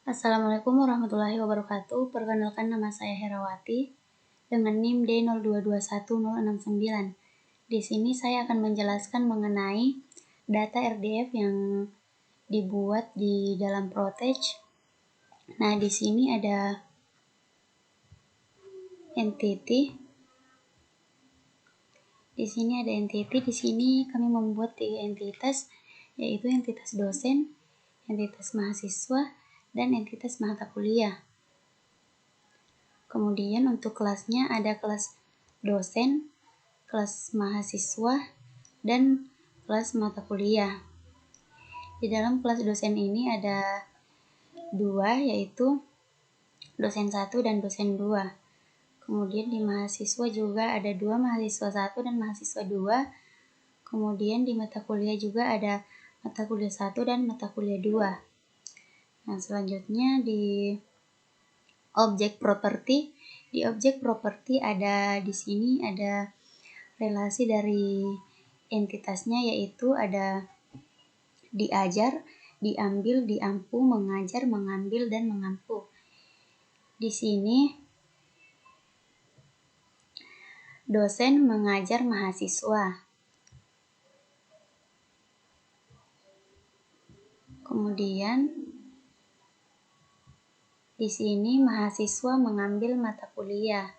Assalamualaikum warahmatullahi wabarakatuh. Perkenalkan, nama saya Herawati dengan NIM D0221069. Di sini saya akan menjelaskan mengenai data RDF yang dibuat di dalam Protege. Nah, di sini ada entity. Di sini kami membuat 3 entitas, yaitu entitas dosen, entitas mahasiswa, dan entitas mata kuliah. Kemudian untuk kelasnya ada kelas dosen, kelas mahasiswa, dan kelas mata kuliah. Di dalam kelas dosen ini ada 2, yaitu dosen 1 dan dosen 2. Kemudian di mahasiswa juga ada 2, mahasiswa 1 dan mahasiswa 2. Kemudian di mata kuliah juga ada mata kuliah 1 dan mata kuliah 2. Nah, selanjutnya di objek properti. Di objek properti di sini ada relasi dari entitasnya, yaitu ada diajar, diambil, diampu, mengajar, mengambil, dan mengampu. Di sini dosen mengajar mahasiswa. Kemudian di sini mahasiswa mengambil mata kuliah.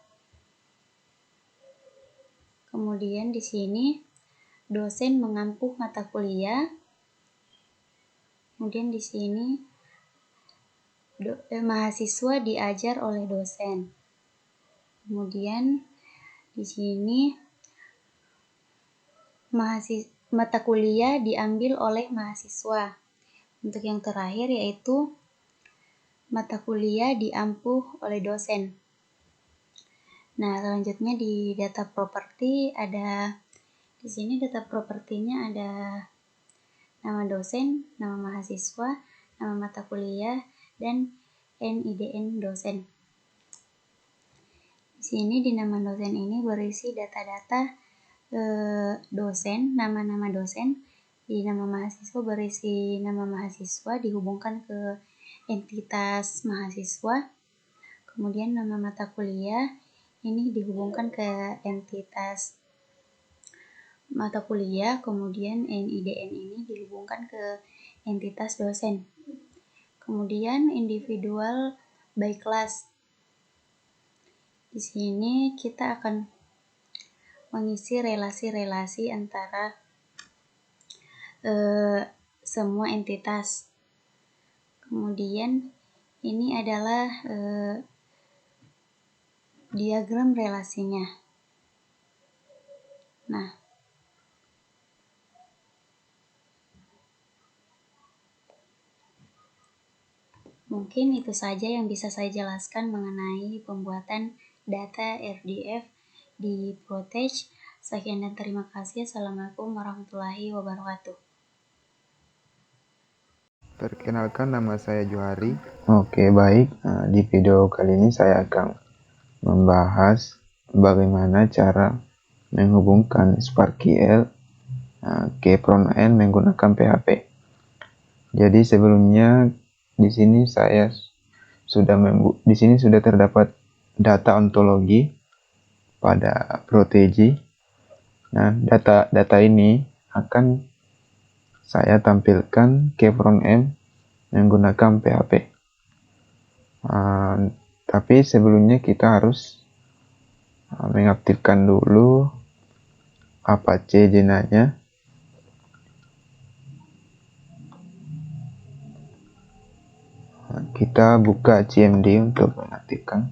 Kemudian di sini dosen mengampu mata kuliah. Kemudian di sini mahasiswa diajar oleh dosen. Kemudian di sini mata kuliah diambil oleh mahasiswa. Untuk yang terakhir yaitu mata kuliah diampu oleh dosen. Nah, selanjutnya di data properti di sini data propertinya ada nama dosen, nama mahasiswa, nama mata kuliah, dan NIDN dosen. Di sini di nama dosen ini berisi data-data dosen, nama-nama dosen. Di nama mahasiswa berisi nama mahasiswa dihubungkan ke entitas mahasiswa. Kemudian nama mata kuliah ini dihubungkan ke entitas mata kuliah. Kemudian NIDN ini dihubungkan ke entitas dosen. Kemudian individual by class. Di sini kita akan mengisi relasi-relasi antara semua entitas. Kemudian ini adalah diagram relasinya. Nah, mungkin itu saja yang bisa saya jelaskan mengenai pembuatan data RDF di Protege. Sekian dan terima kasih. Assalamualaikum warahmatullahi wabarakatuh. Perkenalkan, nama saya Johari. Oke, baik. Di video kali ini saya akan membahas bagaimana cara menghubungkan SparkQL ke front-end menggunakan PHP. Jadi sebelumnya di sini sudah terdapat data ontologi pada Protege. Nah, data ini akan saya tampilkan ke front-end menggunakan PHP. Tapi sebelumnya kita harus mengaktifkan dulu Apache Jena-nya. Kita buka CMD untuk mengaktifkan.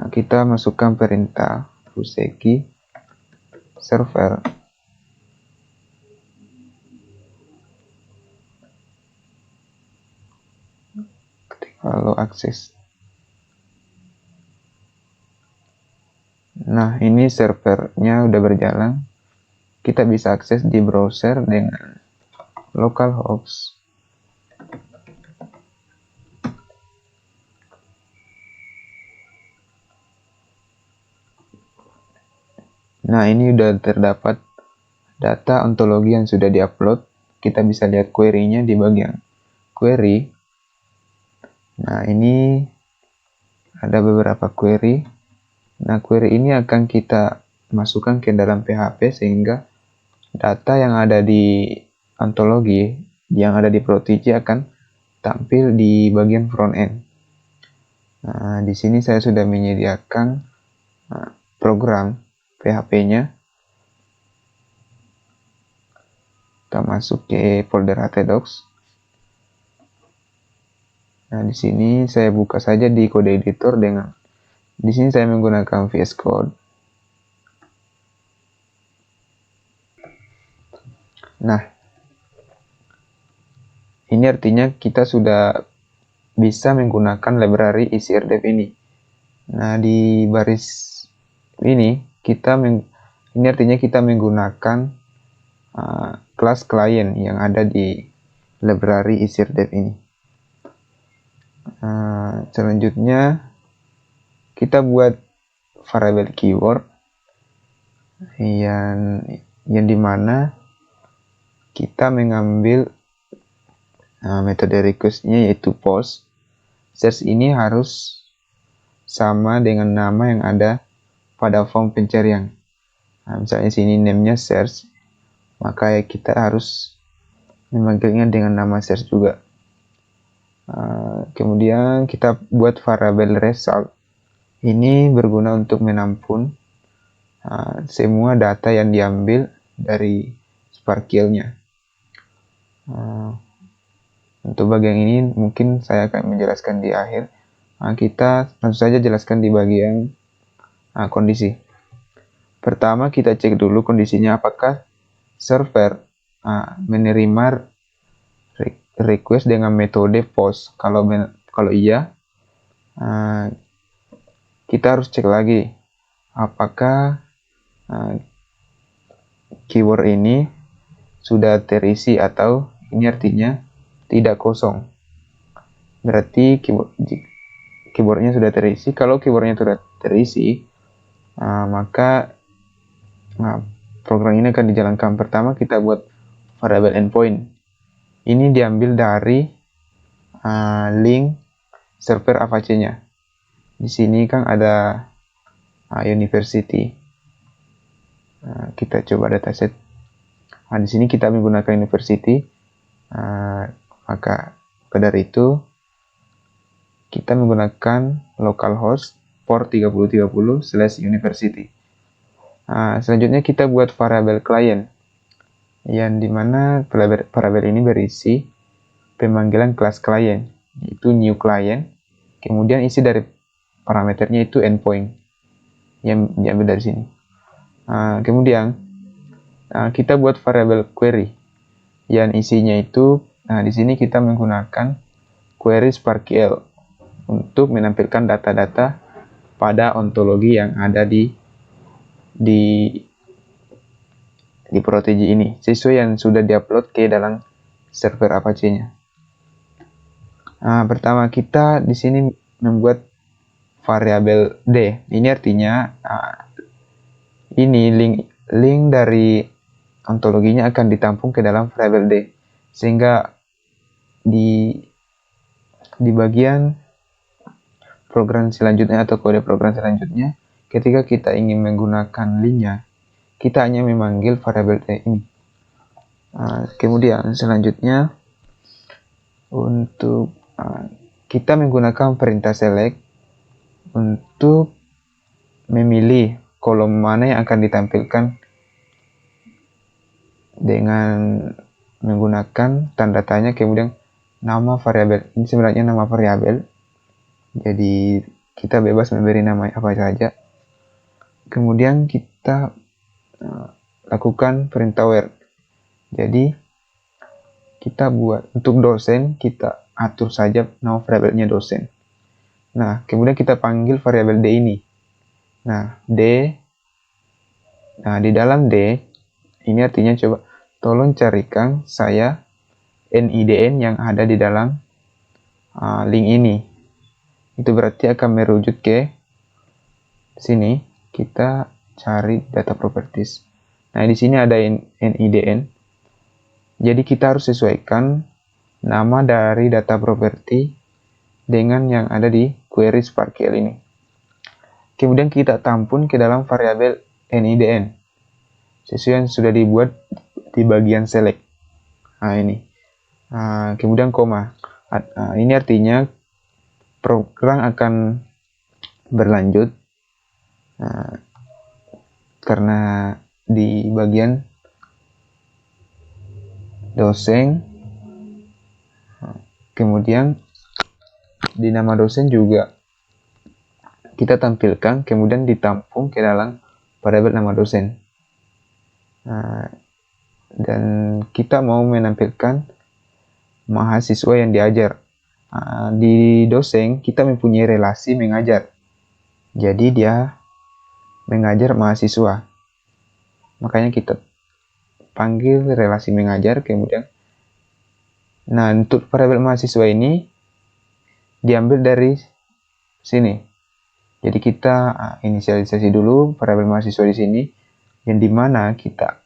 Kita masukkan perintah fuseki server. Lalu akses. Nah, ini servernya udah berjalan. Kita bisa akses di browser dengan localhost. Nah, ini udah terdapat data ontologi yang sudah diupload. Kita bisa lihat query-nya di bagian query. Nah, ini ada beberapa query. Nah, query ini akan kita masukkan ke dalam PHP sehingga data yang ada di ontologi, yang ada di Protege akan tampil di bagian front end. Nah, di sini saya sudah menyediakan program PHP-nya. Kita masuk ke folder htdocs. Nah, di sini saya buka saja di kode editor dengan di sini saya menggunakan VS Code. Nah, ini artinya kita sudah bisa menggunakan library ECRDev ini. Nah, di baris ini ini artinya kita menggunakan kelas client yang ada di library ECRDev ini. Selanjutnya kita buat variable keyword yang dimana kita mengambil metode request-nya yaitu post. Search ini harus sama dengan nama yang ada pada form pencarian. Nah, misalnya sini name-nya search, maka kita harus memanggilnya dengan nama search juga. Kemudian kita buat variable result. Ini berguna untuk menampung semua data yang diambil dari Sparkle-nya. Untuk bagian ini mungkin saya akan menjelaskan di akhir. Kita langsung saja jelaskan di bagian kondisi. Pertama kita cek dulu kondisinya apakah server menerima request dengan metode post. Kalau iya, kita harus cek lagi apakah keyword ini sudah terisi atau ini artinya tidak kosong. Berarti keywordnya sudah terisi. Kalau keywordnya sudah terisi, maka program ini akan dijalankan. Pertama kita buat variable endpoint. Ini diambil dari link server Apache-nya. Di sini kan ada university. Kita coba dataset. Di sini kita menggunakan university. Maka dari itu kita menggunakan localhost port 3030/university. Selanjutnya kita buat variable client yang dimana variable ini berisi pemanggilan kelas client, yaitu new client. Kemudian isi dari parameternya itu endpoint yang diambil dari sini. Kemudian kita buat variable query yang isinya itu di sini kita menggunakan query Sparkle untuk menampilkan data-data pada ontologi yang ada di Protege ini sesuai yang sudah diupload ke dalam server Apache-nya. Pertama kita di sini membuat variabel D. Ini artinya ini link dari ontologinya akan ditampung ke dalam variabel D, sehingga di bagian program selanjutnya atau kode program selanjutnya, ketika kita ingin menggunakan linknya, kita hanya memanggil variabel D ini. Kemudian selanjutnya untuk kita menggunakan perintah select untuk memilih kolom mana yang akan ditampilkan dengan menggunakan tanda tanya, kemudian nama variabel. Ini sebenarnya nama variabel, jadi kita bebas memberi nama apa saja. Kemudian kita lakukan perintah where. Jadi kita buat untuk dosen, kita atur saja nama variabelnya dosen. Nah, kemudian kita panggil variabel D ini. Nah, di dalam D ini artinya coba tolong carikan saya NIDN yang ada di dalam link ini. Itu berarti akan merujuk ke sini. Kita cari data properties. Nah, di sini ada NIDN. Jadi kita harus sesuaikan nama dari data property dengan yang ada di query SPARQL ini. Kemudian kita tampung ke dalam variabel NIDN sesuai yang sudah dibuat di bagian select. Nah, ini. Kemudian koma. Ini artinya program akan berlanjut karena di bagian dosen, kemudian di nama dosen juga kita tampilkan, kemudian ditampung ke dalam variabel nama dosen. Dan kita mau menampilkan mahasiswa yang diajar. Di dosen kita mempunyai relasi mengajar, jadi dia mengajar mahasiswa, makanya kita panggil relasi mengajar. Kemudian untuk variabel mahasiswa ini diambil dari sini, jadi kita inisialisasi dulu variabel mahasiswa di sini, yang dimana kita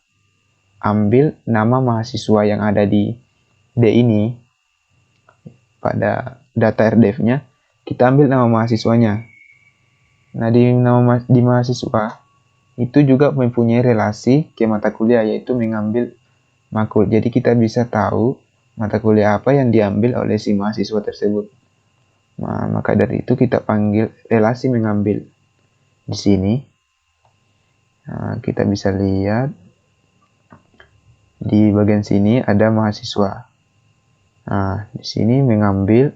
ambil nama mahasiswa yang ada di D ini. Pada data RDF-nya kita ambil nama mahasiswanya. Nah, di mahasiswa itu juga mempunyai relasi ke mata kuliah, yaitu mengambil makul. Jadi kita bisa tahu mata kuliah apa yang diambil oleh si mahasiswa tersebut. Nah, maka dari itu kita panggil relasi mengambil. Di sini kita bisa lihat di bagian sini ada mahasiswa. Nah, di sini mengambil.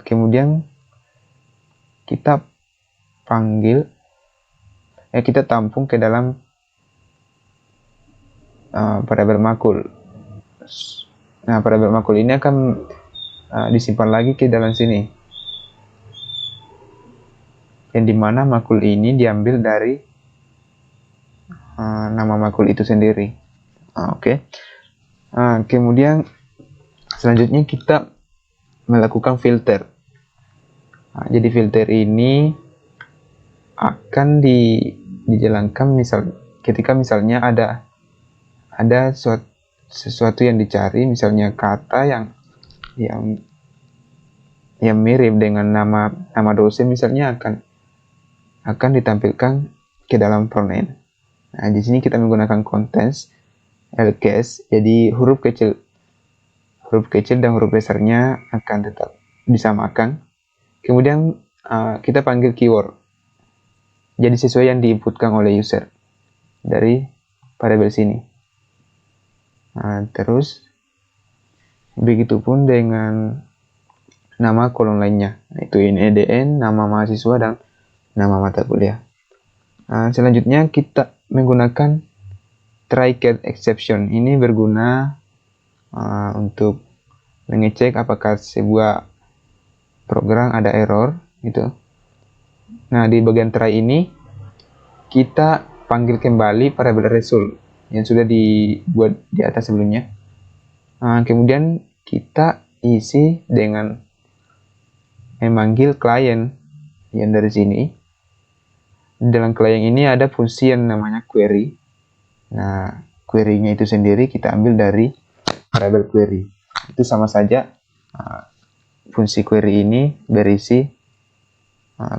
Kemudian kita panggil, kita tampung ke dalam variabel makul. Nah, variabel makul ini akan disimpan lagi ke dalam sini, yang dimana makul ini diambil dari nama makul itu sendiri. Oke. Kemudian selanjutnya kita melakukan filter. Jadi filter ini akan dijalankan ketika misalnya ada sesuatu yang dicari, misalnya kata yang mirip dengan nama dosen, misalnya akan ditampilkan ke dalam frontend. Nah, di sini kita menggunakan contents LKS, jadi huruf kecil dan huruf besarnya akan tetap disamakan. Kemudian kita panggil keyword, jadi sesuai yang diinputkan oleh user dari variabel sini. Terus begitupun dengan nama kolom lainnya, yaitu NIDN, nama mahasiswa, dan nama mata kuliah. Selanjutnya kita menggunakan try catch exception. Ini berguna untuk mengecek apakah sebuah program ada error gitu. Nah, di bagian try ini kita panggil kembali variabel result yang sudah dibuat di atas sebelumnya. Kemudian kita isi dengan memanggil klien yang dari sini. Dalam klien ini ada fungsi yang namanya query. Nah, query-nya itu sendiri kita ambil dari variabel query. Itu sama saja. Fungsi query ini berisi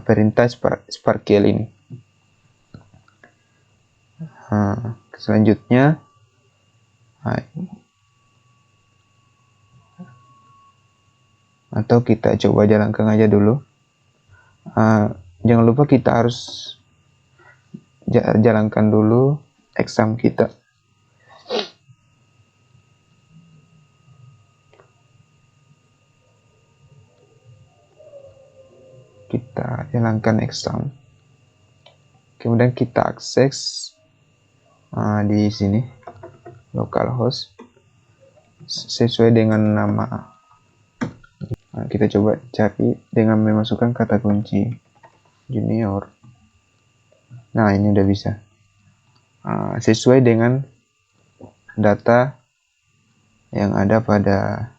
perintah SPARQL ini. Selanjutnya atau kita coba jalankan aja dulu. Jangan lupa kita harus jalankan dulu exam kita. Kita jalankan exam. Kemudian kita akses di sini localhost sesuai dengan nama. Kita coba cari dengan memasukkan kata kunci junior. Nah, ini udah bisa. Sesuai dengan data yang ada pada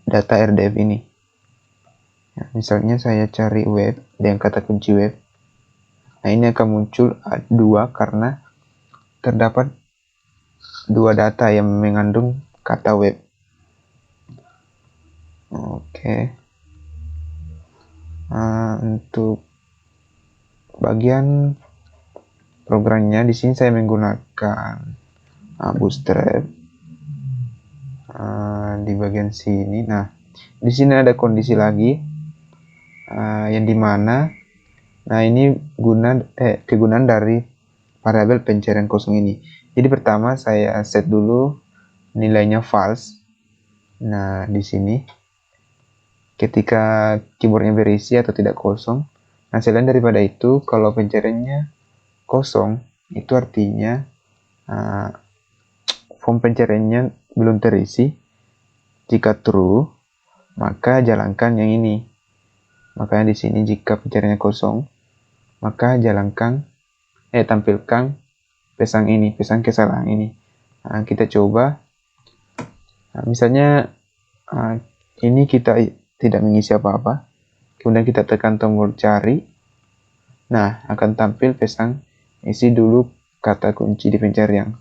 data RDF ini. Ya, misalnya saya cari web dengan kata kunci web. Nah, ini akan muncul 2 karena terdapat dua data yang mengandung kata web. Oke. Untuk bagian programnya di sini saya menggunakan Bootstrap. Di bagian sini, nah di sini ada kondisi lagi yang dimana, nah ini kegunaan dari variabel pencarian kosong ini. Jadi pertama saya set dulu nilainya false. Nah di sini ketika keyboardnya berisi atau tidak kosong. Nah selain daripada itu, kalau pencariannya kosong, itu artinya form pencariannya belum terisi. Jika true, maka jalankan yang ini. Makanya di sini jika pencariannya kosong, maka tampilkan pesan kesalahan ini. Nah, kita coba. Nah, misalnya ini kita tidak mengisi apa-apa, kemudian kita tekan tombol cari. Nah, akan tampil pesan isi dulu kata kunci di pencarian.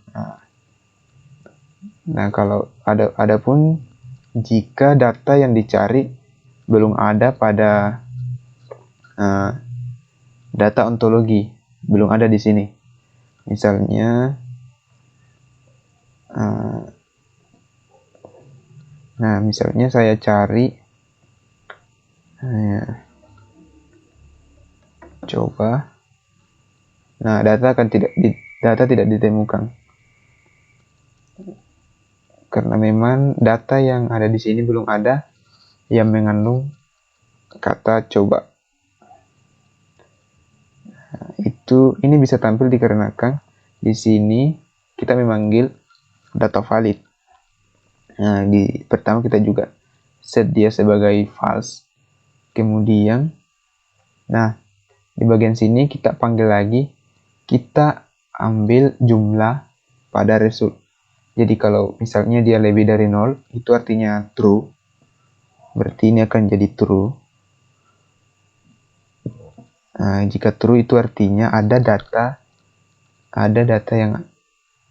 Nah, kalau adapun jika data yang dicari belum ada pada data ontologi, belum ada di sini. Misalnya, misalnya saya cari, coba. Nah, data tidak ditemukan. Karena memang data yang ada di sini belum ada yang mengandung kata coba. Nah, ini bisa tampil dikarenakan di sini kita memanggil data valid. Nah, pertama kita juga set dia sebagai false. Kemudian, nah di bagian sini kita panggil lagi, kita ambil jumlah pada result. Jadi kalau misalnya dia lebih dari 0, itu artinya true. Berarti ini akan jadi true. Nah, jika true itu artinya ada data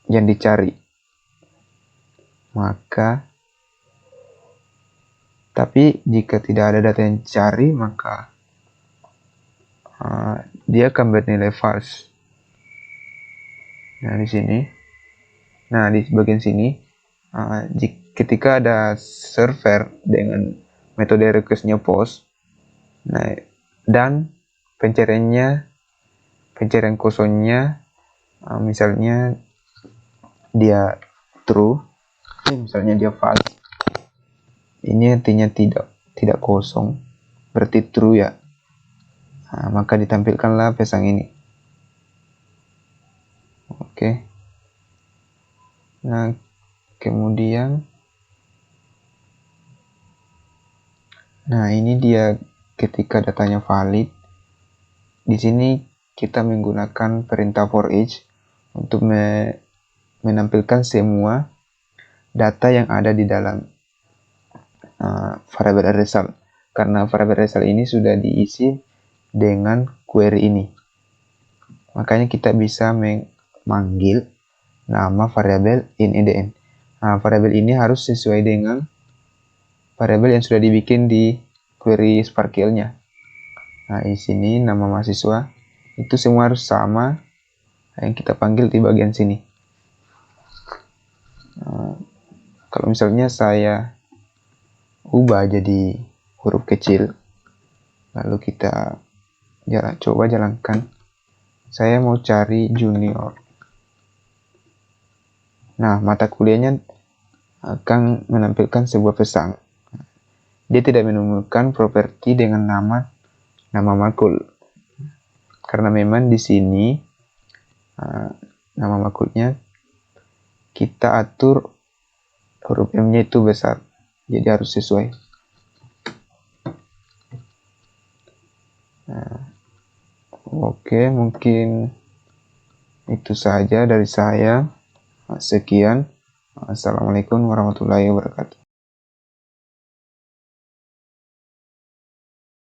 yang dicari. Tapi jika tidak ada data yang dicari, maka dia akan bernilai false. Nah, di sini. Nah, di bagian sini, ketika ada server dengan metode request-nya post, nah, dan pencarian kosongnya, misalnya dia true, misalnya dia false, ini artinya tidak kosong, berarti true ya. Nah, maka ditampilkanlah pesan ini. Oke. Nah, kemudian, nah ini dia ketika datanya valid. Di sini kita menggunakan perintah for each untuk menampilkan semua data yang ada di dalam variabel result. Karena variabel result ini sudah diisi dengan query ini. Makanya kita bisa memanggil nama variabel inIDN. Nah, variabel ini harus sesuai dengan variabel yang sudah dibikin di query SPARQL-nya. Nah, di sini nama mahasiswa itu semua harus sama yang kita panggil di bagian sini. Kalau misalnya saya ubah jadi huruf kecil, lalu kita coba jalankan. Saya mau cari junior. Nah, mata kuliahnya akan menampilkan sebuah pesan. Dia tidak menemukan properti dengan nama makul. Karena memang di sini nama makulnya kita atur huruf M-nya itu besar. Jadi harus sesuai. Oke, mungkin itu saja dari saya. Sekian. Assalamualaikum warahmatullahi wabarakatuh.